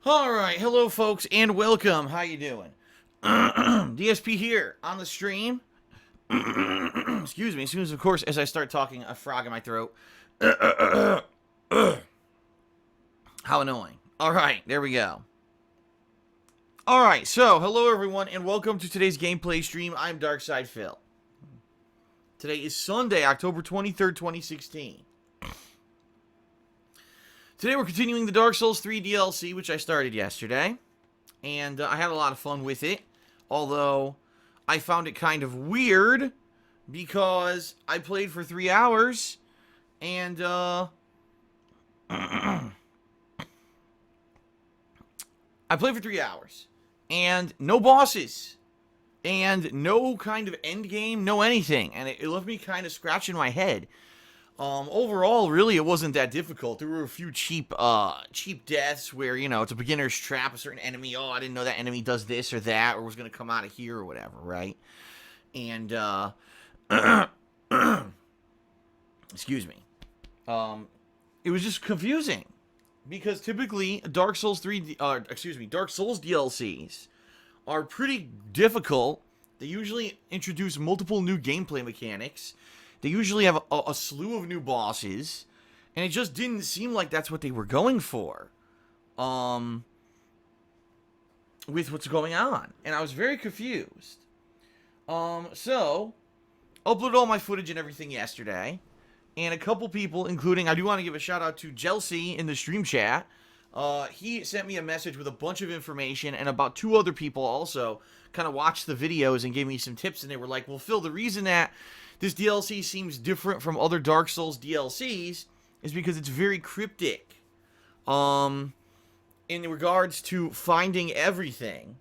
Alright, hello folks, and welcome. How you doing? DSP here, on the stream. Excuse me, as soon as, of course, as I start talking, a frog in my throat. How annoying. Alright, there we go. Alright, so, hello everyone, and welcome to today's gameplay stream. I'm Darkside Phil. Today is Sunday, October 23rd, 2016. Today we're continuing the Dark Souls 3 DLC, which I started yesterday, and I had a lot of fun with it, although I found it kind of weird, because I played for 3 hours, and, I played for 3 hours, and no bosses, and no kind of end game, no anything, and it left me kind of scratching my head. Overall, really, it wasn't that difficult. There were a few cheap deaths where, you know, it's a beginner's trap, a certain enemy, oh, I didn't know that enemy does this or that, or was going to come out of here or whatever, right? And, excuse me. It was just confusing. Because typically, Dark Souls DLCs are pretty difficult. They usually introduce multiple new gameplay mechanics. They usually have a slew of new bosses, and it just didn't seem like that's what they were going for, with what's going on, and I was very confused. So, uploaded all my footage and everything yesterday, and a couple people, including, I do want to give a shout out to Jelsey in the stream chat. He sent me a message with a bunch of information, and about 2 other people also kind of watched the videos and gave me some tips, and they were like, well, Phil, the reason that this DLC seems different from other Dark Souls DLCs is because it's very cryptic. In regards to finding everything.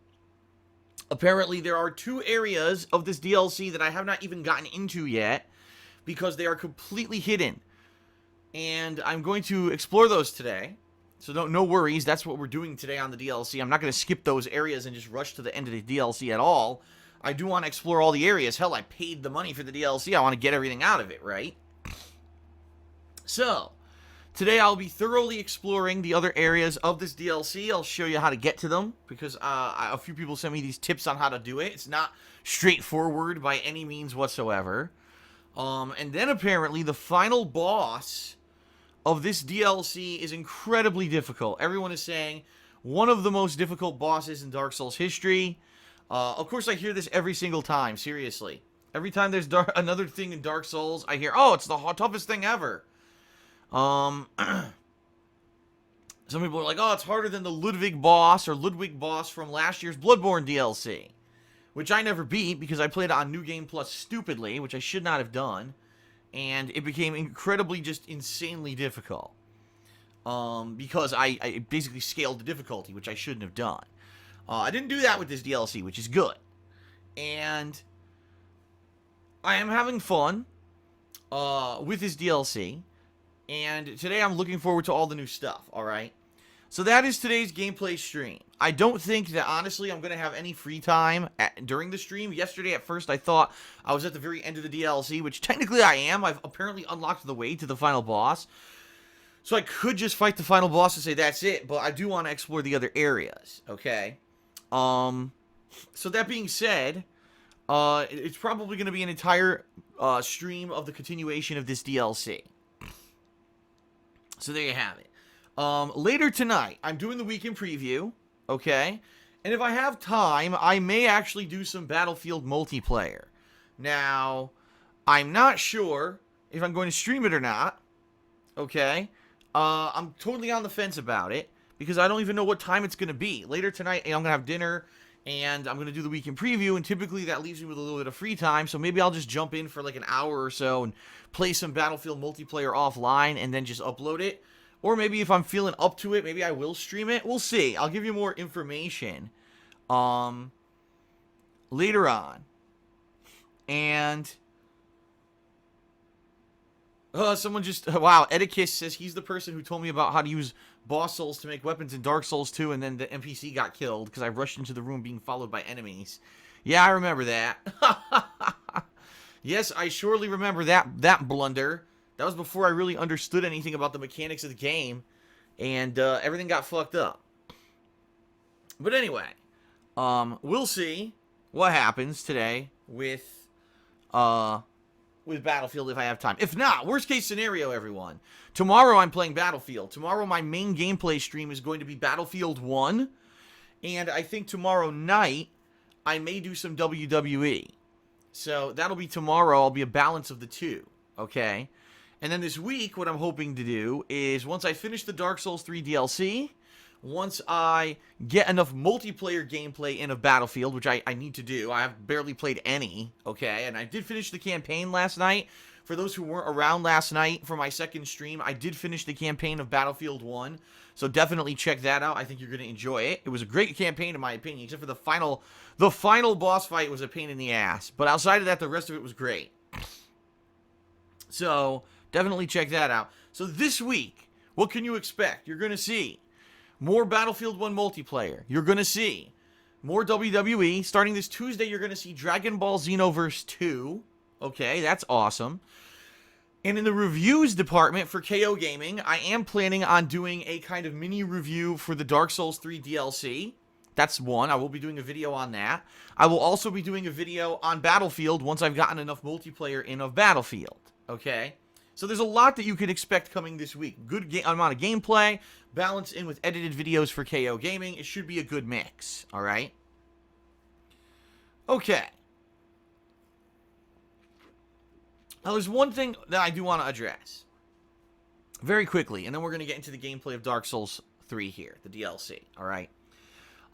Apparently, there are 2 areas of this DLC that I have not even gotten into yet because they are completely hidden. And I'm going to explore those today. So no worries, that's what we're doing today on the DLC. I'm not going to skip those areas and just rush to the end of the DLC at all. I do want to explore all the areas. Hell, I paid the money for the DLC. I want to get everything out of it, right? So, today I'll be thoroughly exploring the other areas of this DLC. I'll show you how to get to them, because a few people sent me these tips on how to do it. It's not straightforward by any means whatsoever. And then apparently the final boss of this DLC is incredibly difficult. Everyone is saying one of the most difficult bosses in Dark Souls history. Of course, I hear this every single time, seriously. Every time there's another thing in Dark Souls, I hear, oh, it's the toughest thing ever. Some people are like, oh, it's harder than the Ludwig boss from last year's Bloodborne DLC. Which I never beat, because I played it on New Game Plus stupidly, which I should not have done. And it became incredibly, just insanely difficult. Because I basically scaled the difficulty, which I shouldn't have done. I didn't do that with this DLC, which is good. And I am having fun with this DLC. And today I'm looking forward to all the new stuff, alright? So that is today's gameplay stream. I don't think that, honestly, I'm going to have any free time during the stream. Yesterday, at first, I thought I was at the very end of the DLC, which technically I am. I've apparently unlocked the way to the final boss. So I could just fight the final boss and say that's it, but I do want to explore the other areas, okay? So that being said, it's probably going to be an entire stream of the continuation of this DLC. So there you have it. Later tonight, I'm doing the weekend preview, okay? And if I have time, I may actually do some Battlefield multiplayer. Now, I'm not sure if I'm going to stream it or not, okay? I'm totally on the fence about it, because I don't even know what time it's going to be. Later tonight, I'm going to have dinner, and I'm going to do the weekend preview, and typically that leaves me with a little bit of free time, so maybe I'll just jump in for like an hour or so and play some Battlefield multiplayer offline and then just upload it. Or maybe if I'm feeling up to it, maybe I will stream it. We'll see. I'll give you more information later on. And someone just, wow, Edicus says he's the person who told me about how to use boss souls to make weapons in Dark Souls 2, and then the NPC got killed because I rushed into the room being followed by enemies. Yeah, I remember that. Yes, I surely remember that blunder. That was before I really understood anything about the mechanics of the game, and everything got fucked up. But anyway, we'll see what happens today with Battlefield if I have time. If not, worst case scenario, everyone. Tomorrow I'm playing Battlefield. Tomorrow my main gameplay stream is going to be Battlefield 1. And I think tomorrow night I may do some WWE. So that'll be tomorrow. I'll be a balance of the two. Okay? And then this week, what I'm hoping to do is once I finish the Dark Souls 3 DLC, once I get enough multiplayer gameplay in of Battlefield, which I need to do. I have barely played any, okay? And I did finish the campaign last night. For those who weren't around last night for my second stream, I did finish the campaign of Battlefield 1. So definitely check that out. I think you're going to enjoy it. It was a great campaign in my opinion, except for the final boss fight was a pain in the ass. But outside of that, the rest of it was great. So definitely check that out. So this week, what can you expect? You're going to see more Battlefield 1 multiplayer. You're going to see more WWE. Starting this Tuesday, you're going to see Dragon Ball Xenoverse 2. Okay, that's awesome. And in the reviews department for KO Gaming, I am planning on doing a kind of mini review for the Dark Souls 3 DLC. That's one. I will be doing a video on that. I will also be doing a video on Battlefield once I've gotten enough multiplayer in of Battlefield. Okay? So there's a lot that you could expect coming this week. Good amount of gameplay, balanced in with edited videos for KO Gaming. It should be a good mix, alright? Okay. Now there's one thing that I do want to address. Very quickly, and then we're going to get into the gameplay of Dark Souls 3 here, the DLC, alright?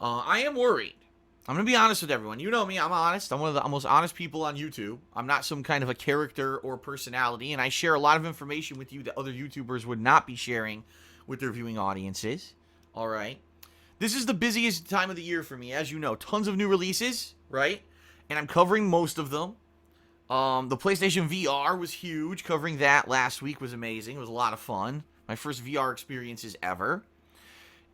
I am worried. I'm going to be honest with everyone. You know me, I'm honest. I'm one of the most honest people on YouTube. I'm not some kind of a character or personality, and I share a lot of information with you that other YouTubers would not be sharing with their viewing audiences. All right? This is the busiest time of the year for me, as you know. Tons of new releases, right? And I'm covering most of them. The PlayStation VR was huge. Covering that last week was amazing. It was a lot of fun. My first VR experiences ever.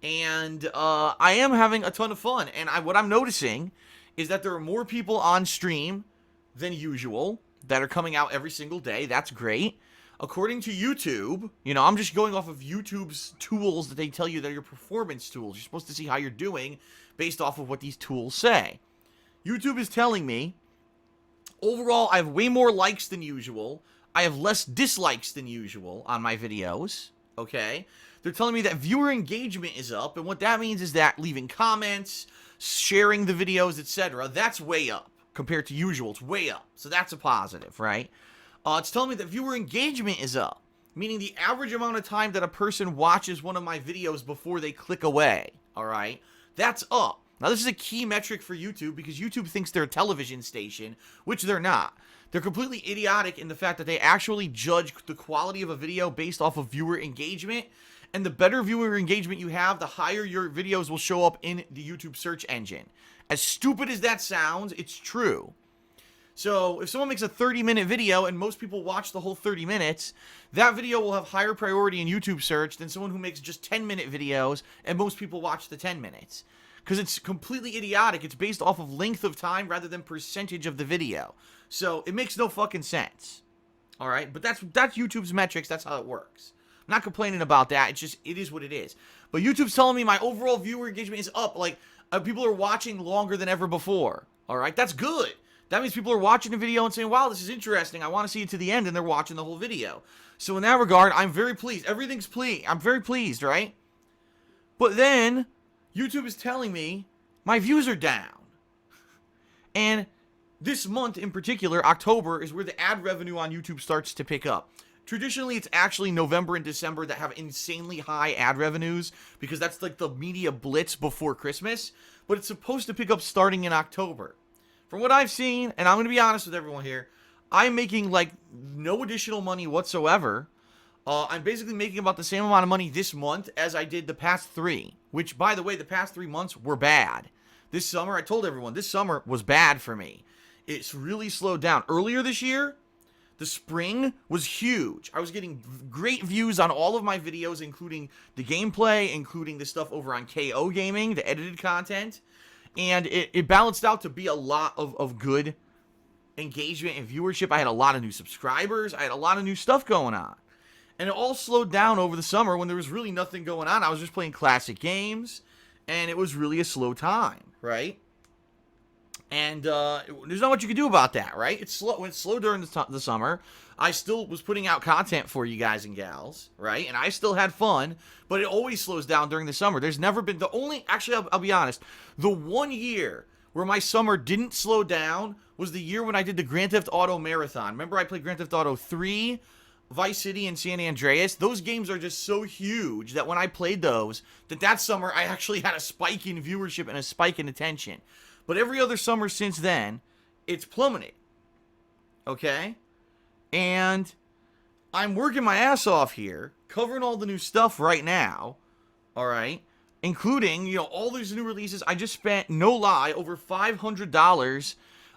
And I am having a ton of fun. And what I'm noticing is that there are more people on stream than usual that are coming out every single day. That's great. According to YouTube, you know, I'm just going off of YouTube's tools that they tell you they're your performance tools. You're supposed to see how you're doing based off of what these tools say. YouTube is telling me, overall, I have way more likes than usual. I have less dislikes than usual on my videos. Okay? They're telling me that viewer engagement is up, and what that means is that leaving comments, sharing the videos, etc., that's way up compared to usual. It's way up. So that's a positive, right? It's telling me that viewer engagement is up, meaning the average amount of time that a person watches one of my videos before they click away, all right? That's up. Now, this is a key metric for YouTube because YouTube thinks they're a television station, which they're not. They're completely idiotic in the fact that they actually judge the quality of a video based off of viewer engagement. And the better viewer engagement you have, the higher your videos will show up in the YouTube search engine. As stupid as that sounds, it's true. So if someone makes a 30-minute video and most people watch the whole 30 minutes, that video will have higher priority in YouTube search than someone who makes just 10-minute videos and most people watch the 10 minutes. Because it's completely idiotic. It's based off of length of time rather than percentage of the video. So it makes no fucking sense. All right? But that's YouTube's metrics. That's how it works. I'm not complaining about that. It's just, it is what it is. But YouTube's telling me my overall viewer engagement is up. Like, people are watching longer than ever before. All right? That's good. That means people are watching the video and saying, wow, this is interesting. I want to see it to the end. And they're watching the whole video. So in that regard, I'm very pleased. Everything's pleased. I'm very pleased, right? But then YouTube is telling me my views are down. And this month in particular, October, is where the ad revenue on YouTube starts to pick up. Traditionally, it's actually November and December that have insanely high ad revenues because that's like the media blitz before Christmas. But it's supposed to pick up starting in October. From what I've seen, and I'm going to be honest with everyone here, I'm making like no additional money whatsoever. I'm basically making about the same amount of money this month as I did the past 3. Which, by the way, the past 3 months were bad. This summer, I told everyone, this summer was bad for me. It's really slowed down. Earlier this year, the spring was huge. I was getting great views on all of my videos, including the gameplay, including the stuff over on KO Gaming, the edited content. And it balanced out to be a lot of good engagement and viewership. I had a lot of new subscribers. I had a lot of new stuff going on. And it all slowed down over the summer when there was really nothing going on. I was just playing classic games. and it was really a slow time, right? And there's not much you can do about that, right? It's slow. It's slow during the summer. I still was putting out content for you guys and gals, right? And I still had fun, but it always slows down during the summer. There's never been actually, I'll be honest, the one year where my summer didn't slow down was the year when I did the Grand Theft Auto Marathon. Remember I played Grand Theft Auto 3, Vice City, and San Andreas? Those games are just so huge that when I played those, that summer I actually had a spike in viewership and a spike in attention. But every other summer since then, it's plummeted. Okay? And I'm working my ass off here, covering all the new stuff right now. All right? Including, all these new releases. I just spent, no lie, over $500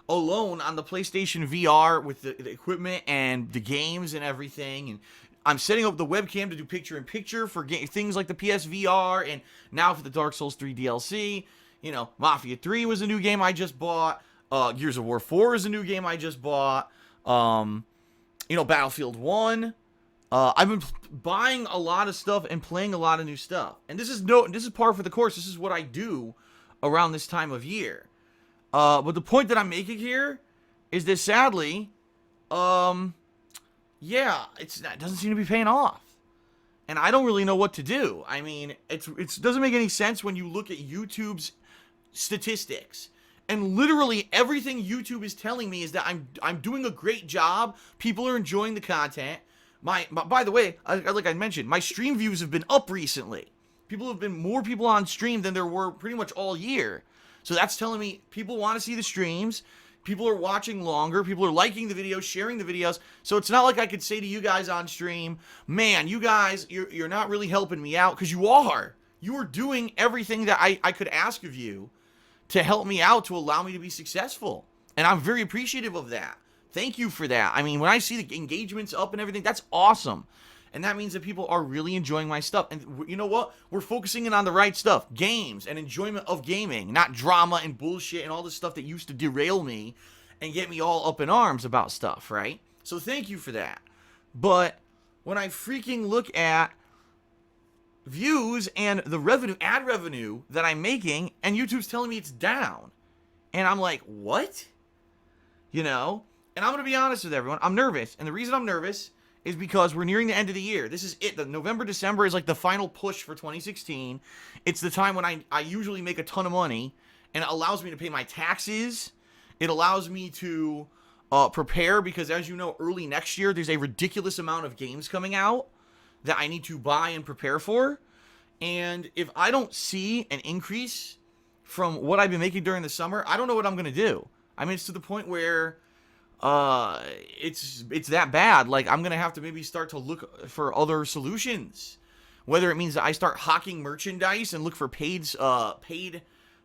alone on the PlayStation VR with the equipment and the games and everything. And I'm setting up the webcam to do picture-in-picture for things like the PSVR and now for the Dark Souls 3 DLC. Mafia 3 was a new game I just bought. Gears of War 4 is a new game I just bought. Battlefield 1. I've been buying a lot of stuff and playing a lot of new stuff. And this is par for the course. This is what I do around this time of year. But the point that I'm making here is that sadly, it doesn't seem to be paying off. And I don't really know what to do. I mean, it doesn't make any sense when you look at YouTube's statistics. And literally everything YouTube is telling me is that I'm doing a great job. People are enjoying the content. By the way, like I mentioned, my stream views have been up recently. More people on stream than there were pretty much all year. So that's telling me people want to see the streams. People are watching longer. People are liking the videos, sharing the videos. So it's not like I could say to you guys on stream, man, you guys, you're not really helping me out, because you are. You are doing everything that I could ask of you to help me out, to allow me to be successful. And I'm very appreciative of that. Thank you for that. I mean, when I see the engagements up and everything, that's awesome. And that means that people are really enjoying my stuff. And you know what? We're focusing in on the right stuff. Games and enjoyment of gaming, not drama and bullshit and all this stuff that used to derail me and get me all up in arms about stuff, right? So thank you for that. But when I freaking look at views and the ad revenue that I'm making, and YouTube's telling me it's down. And I'm like, what? And I'm going to be honest with everyone. I'm nervous. And the reason I'm nervous is because we're nearing the end of the year. This is it. The November, December is like the final push for 2016. It's the time when I usually make a ton of money, and it allows me to pay my taxes. It allows me to prepare, because as you know, early next year, there's a ridiculous amount of games coming out that I need to buy and prepare for. And if I don't see an increase from what I've been making during the summer, I don't know what I'm going to do. I mean, it's to the point where it's that bad. Like, I'm gonna have to maybe start to look for other solutions, whether it means that I start hawking merchandise and look for paid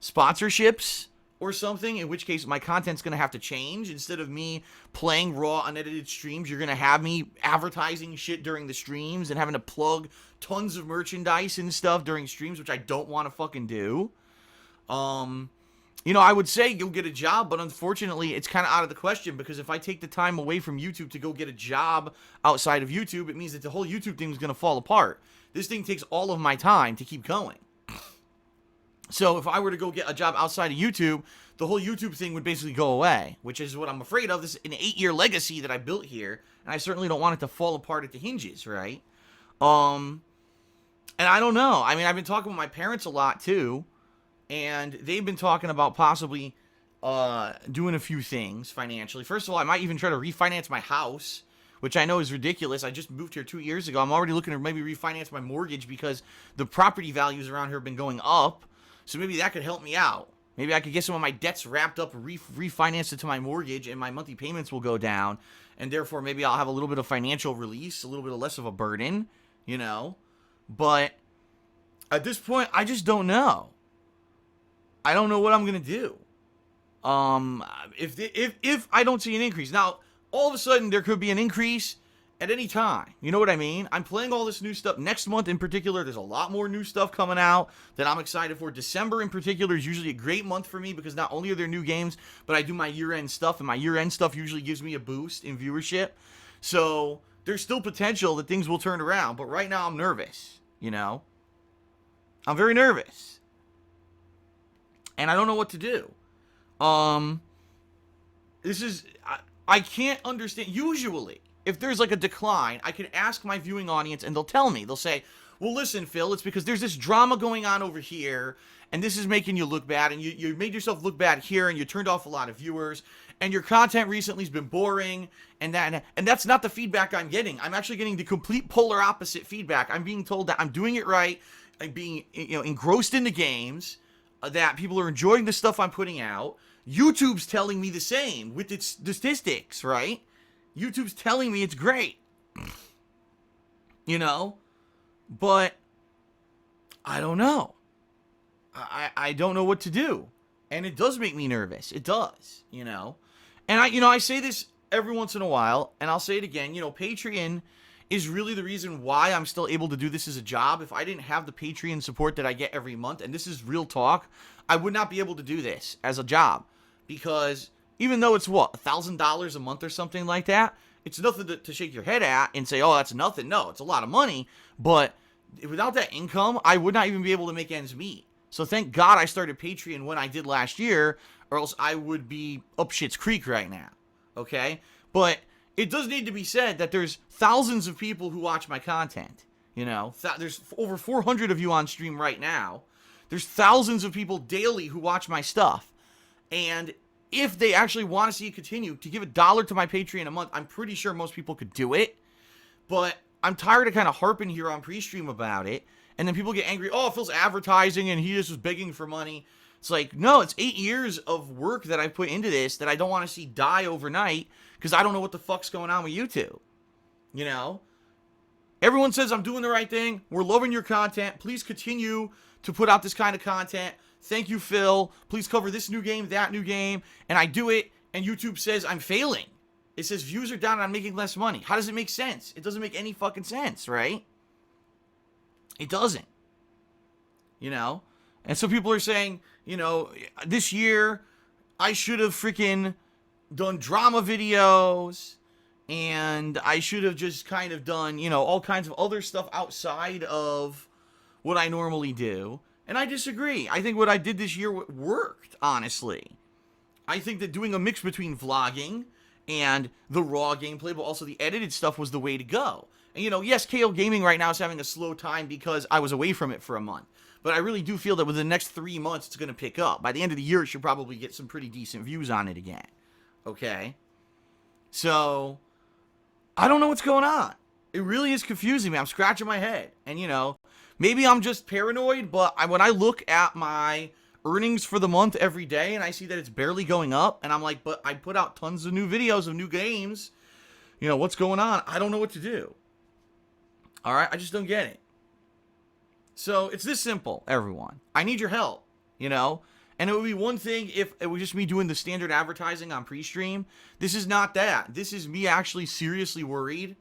sponsorships or something, in which case my content's gonna have to change. Instead of me playing raw unedited streams, you're gonna have me advertising shit during the streams and having to plug tons of merchandise and stuff during streams, which I don't want to fucking do. I would say you'll get a job, but unfortunately, it's kind of out of the question, because if I take the time away from YouTube to go get a job outside of YouTube, it means that the whole YouTube thing is going to fall apart. This thing takes all of my time to keep going. So if I were to go get a job outside of YouTube, the whole YouTube thing would basically go away, which is what I'm afraid of. This is an 8-year legacy that I built here, and I certainly don't want it to fall apart at the hinges, right? And I don't know. I mean, I've been talking with my parents a lot, too. And they've been talking about possibly doing a few things financially. First of all, I might even try to refinance my house, which I know is ridiculous. I just moved here 2 years ago. I'm already looking to maybe refinance my mortgage because the property values around here have been going up. So maybe that could help me out. Maybe I could get some of my debts wrapped up, refinance it to my mortgage, and my monthly payments will go down. And therefore, maybe I'll have a little bit of financial release, a little bit less of a burden, But at this point, I just don't know. I don't know what I'm going to do. If I don't see an increase. Now, all of a sudden, there could be an increase at any time. You know what I mean? I'm playing all this new stuff. Next month in particular, there's a lot more new stuff coming out that I'm excited for. December in particular is usually a great month for me, because not only are there new games, but I do my year-end stuff, and my year-end stuff usually gives me a boost in viewership. So there's still potential that things will turn around. But right now, I'm nervous, I'm very nervous. and I don't know what to do. This is, I can't understand. Usually, if there's like a decline, I can ask my viewing audience and they'll tell me. They'll say, well, listen, Phil, it's because there's this drama going on over here, and this is making you look bad, and you made yourself look bad here, and you turned off a lot of viewers, and your content recently has been boring, and that's not the feedback I'm getting. I'm actually getting the complete polar opposite feedback. I'm being told that I'm doing it right, I'm being engrossed in the games, that people are enjoying the stuff I'm putting out. YouTube's telling me the same with its statistics, right? YouTube's telling me it's great. But I don't know. I don't know what to do. And it does make me nervous. It does, And I say this every once in a while, and I'll say it again, Patreon is really the reason why I'm still able to do this as a job. If I didn't have the Patreon support that I get every month, and this is real talk, I would not be able to do this as a job. Because even though it's $1,000 a month or something like that, it's nothing to shake your head at and say, oh, that's nothing. No, it's a lot of money. But without that income, I would not even be able to make ends meet. So thank God I started Patreon when I did last year, or else I would be up shit's creek right now. Okay? But it does need to be said that there's thousands of people who watch my content. There's over 400 of you on stream right now. There's thousands of people daily who watch my stuff. And if they actually want to see it continue, to give $1 to my Patreon a month, I'm pretty sure most people could do it. But I'm tired of kind of harping here on pre-stream about it. And then people get angry, oh, Phil's advertising and he just was begging for money. It's like, no, it's 8 years of work that I put into this that I don't want to see die overnight because I don't know what the fuck's going on with YouTube. Everyone says I'm doing the right thing. We're loving your content. Please continue to put out this kind of content. Thank you, Phil. Please cover this new game, that new game. And I do it, and YouTube says I'm failing. It says views are down and I'm making less money. How does it make sense? It doesn't make any fucking sense, right? It doesn't. And so people are saying, this year I should have freaking done drama videos, and I should have just kind of done, all kinds of other stuff outside of what I normally do. And I disagree. I think what I did this year worked, honestly. I think that doing a mix between vlogging and the raw gameplay, but also the edited stuff was the way to go. And, yes, KO Gaming right now is having a slow time because I was away from it for a month. But I really do feel that within the next 3 months, it's going to pick up. By the end of the year, it should probably get some pretty decent views on it again. Okay? So, I don't know what's going on. It really is confusing me. I'm scratching my head. And, maybe I'm just paranoid, but when I look at my earnings for the month every day and I see that it's barely going up, and I'm like, but I put out tons of new videos of new games. What's going on? I don't know what to do. All right? I just don't get it. So it's this simple, everyone. I need your help, And it would be one thing if it was just me doing the standard advertising on pre-stream. This is not that. This is me actually seriously worried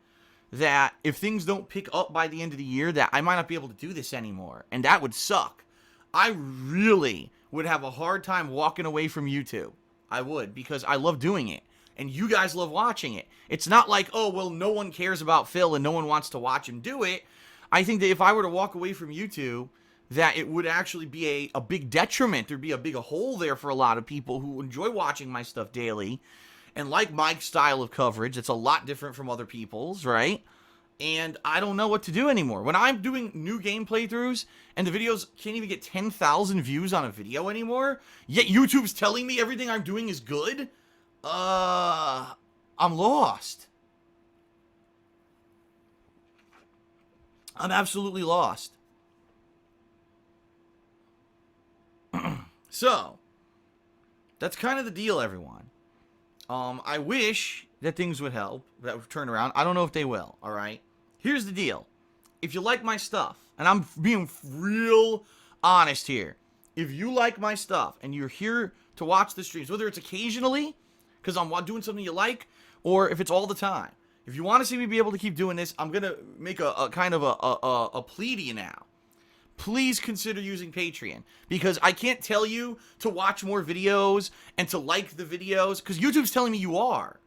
that if things don't pick up by the end of the year, that I might not be able to do this anymore. And that would suck. I really would have a hard time walking away from YouTube. I would, because I love doing it. And you guys love watching it. It's not like, oh, well, no one cares about Phil and no one wants to watch him do it. I think that if I were to walk away from YouTube, that it would actually be a big detriment. There'd be a big hole there for a lot of people who enjoy watching my stuff daily and like my style of coverage. It's a lot different from other people's, right? And I don't know what to do anymore. When I'm doing new game playthroughs and the videos can't even get 10,000 views on a video anymore, yet YouTube's telling me everything I'm doing is good, I'm lost. I'm absolutely lost. So, that's kind of the deal, everyone. I wish that things would help, that would turn around. I don't know if they will, all right? Here's the deal. If you like my stuff, and I'm being real honest here, if you like my stuff and you're here to watch the streams, whether it's occasionally, because I'm doing something you like, or if it's all the time, if you want to see me be able to keep doing this, I'm going to make a kind of a plea to you now. Please consider using Patreon, because I can't tell you to watch more videos and to like the videos, because YouTube's telling me you are.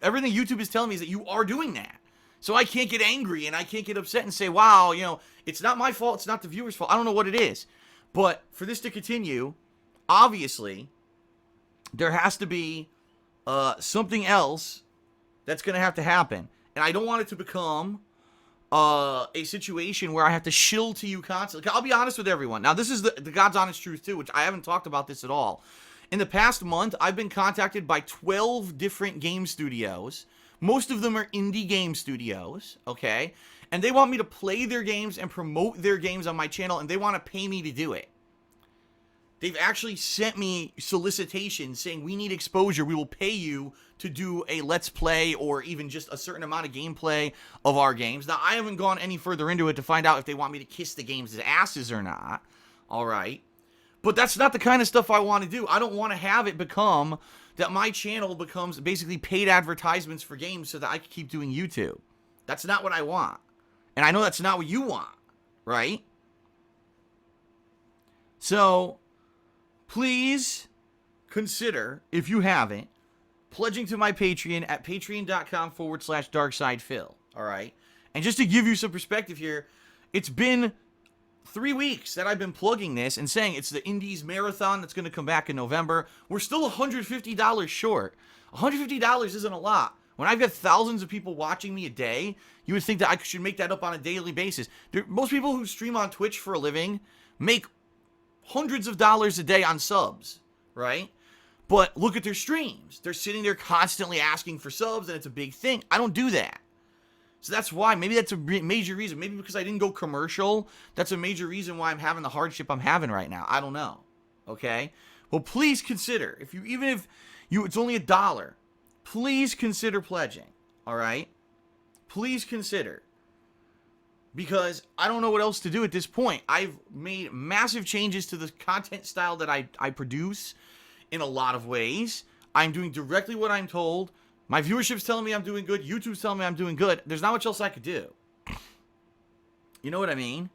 Everything YouTube is telling me is that you are doing that. So I can't get angry and I can't get upset and say, wow, it's not my fault, it's not the viewer's fault. I don't know what it is. But for this to continue, obviously, there has to be something else that's going to have to happen. And I don't want it to become a situation where I have to shill to you constantly. I'll be honest with everyone. Now, this is the God's honest truth, too, which I haven't talked about this at all. In the past month, I've been contacted by 12 different game studios. Most of them are indie game studios, okay? And they want me to play their games and promote their games on my channel, and they want to pay me to do it. They've actually sent me solicitations saying, we need exposure. We will pay you to do a Let's Play or even just a certain amount of gameplay of our games. Now, I haven't gone any further into it to find out if they want me to kiss the games' asses or not. All right. But that's not the kind of stuff I want to do. I don't want to have it become that my channel becomes basically paid advertisements for games so that I can keep doing YouTube. That's not what I want. And I know that's not what you want, right? So, please consider, if you haven't, pledging to my Patreon at patreon.com/darksidephil, all right? And just to give you some perspective here, it's been 3 weeks that I've been plugging this and saying it's the Indies Marathon that's going to come back in November. We're still $150 short. $150 isn't a lot. When I've got thousands of people watching me a day, you would think that I should make that up on a daily basis. Most people who stream on Twitch for a living make hundreds of dollars a day on subs, right? But look at their streams. They're sitting there constantly asking for subs, and it's a big thing. I don't do that. So that's why. Maybe that's a major reason. Maybe because I didn't go commercial, that's a major reason why I'm having the hardship I'm having right now. I don't know. Okay? Well, please consider, even if it's only $1, please consider pledging. All right? Please consider. Because I don't know what else to do at this point. I've made massive changes to the content style that I produce in a lot of ways. I'm doing directly what I'm told. My viewership's telling me I'm doing good. YouTube's telling me I'm doing good. There's not much else I could do. You know what I mean?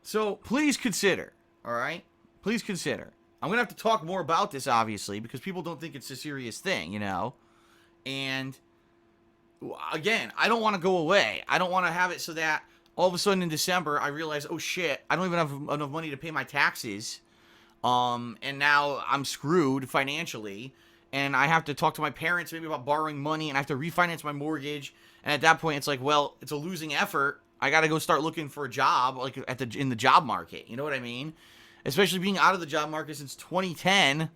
So please consider, all right? Please consider. I'm going to have to talk more about this, obviously, because people don't think it's a serious thing, you know? And, again, I don't want to go away. I don't want to have it so that all of a sudden in December, I realize, oh, shit, I don't even have enough money to pay my taxes. And now I'm screwed financially. And I have to talk to my parents maybe about borrowing money. And I have to refinance my mortgage. And at that point, it's like, well, it's a losing effort. I got to go start looking for a job, like in the job market. You know what I mean? Especially being out of the job market since 2010.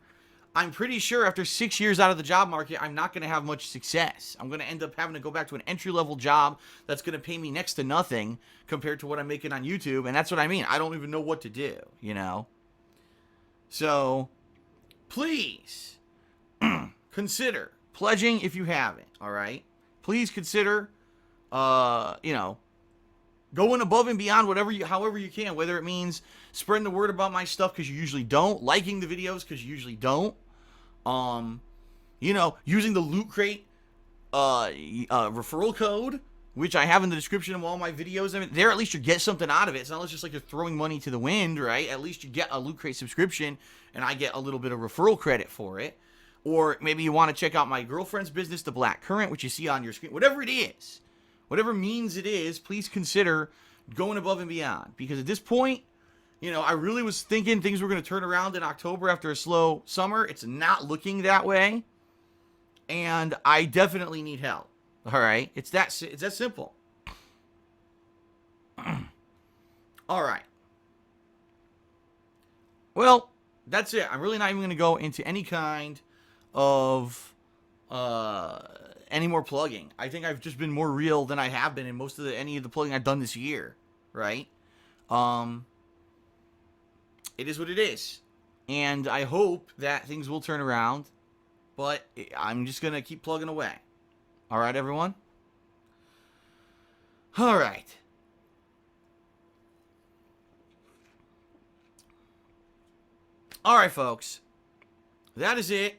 I'm pretty sure after 6 years out of the job market, I'm not going to have much success. I'm going to end up having to go back to an entry-level job that's going to pay me next to nothing compared to what I'm making on YouTube. And that's what I mean. I don't even know what to do, you know? So, please consider pledging if you haven't, all right? Please consider, going above and beyond however you can, whether it means spreading the word about my stuff because you usually don't, liking the videos because you usually don't, using the Loot Crate referral code, which I have in the description of all my videos. I mean, there at least you get something out of it. It's not just like you're throwing money to the wind, right? At least you get a Loot Crate subscription, and I get a little bit of referral credit for it. Or maybe you want to check out my girlfriend's business, The Black Current, which you see on your screen. Whatever it is, whatever means it is, please consider going above and beyond. Because at this point, I really was thinking things were going to turn around in October after a slow summer. It's not looking that way. And I definitely need help. All right? It's that simple. All right. Well, that's it. I'm really not even going to go into any kind of any more plugging. I think I've just been more real than I have been in most of any of the plugging I've done this year, right? It is what it is. And I hope that things will turn around, but I'm just going to keep plugging away. All right, everyone? All right. All right, folks. That is it.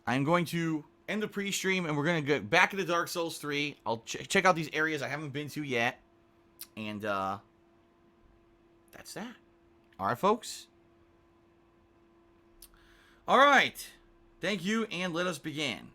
I'm going to end the pre-stream, and we're going to go back into Dark Souls 3. I'll check out these areas I haven't been to yet. And, that's that. All right, folks. All right. Thank you, and let us begin.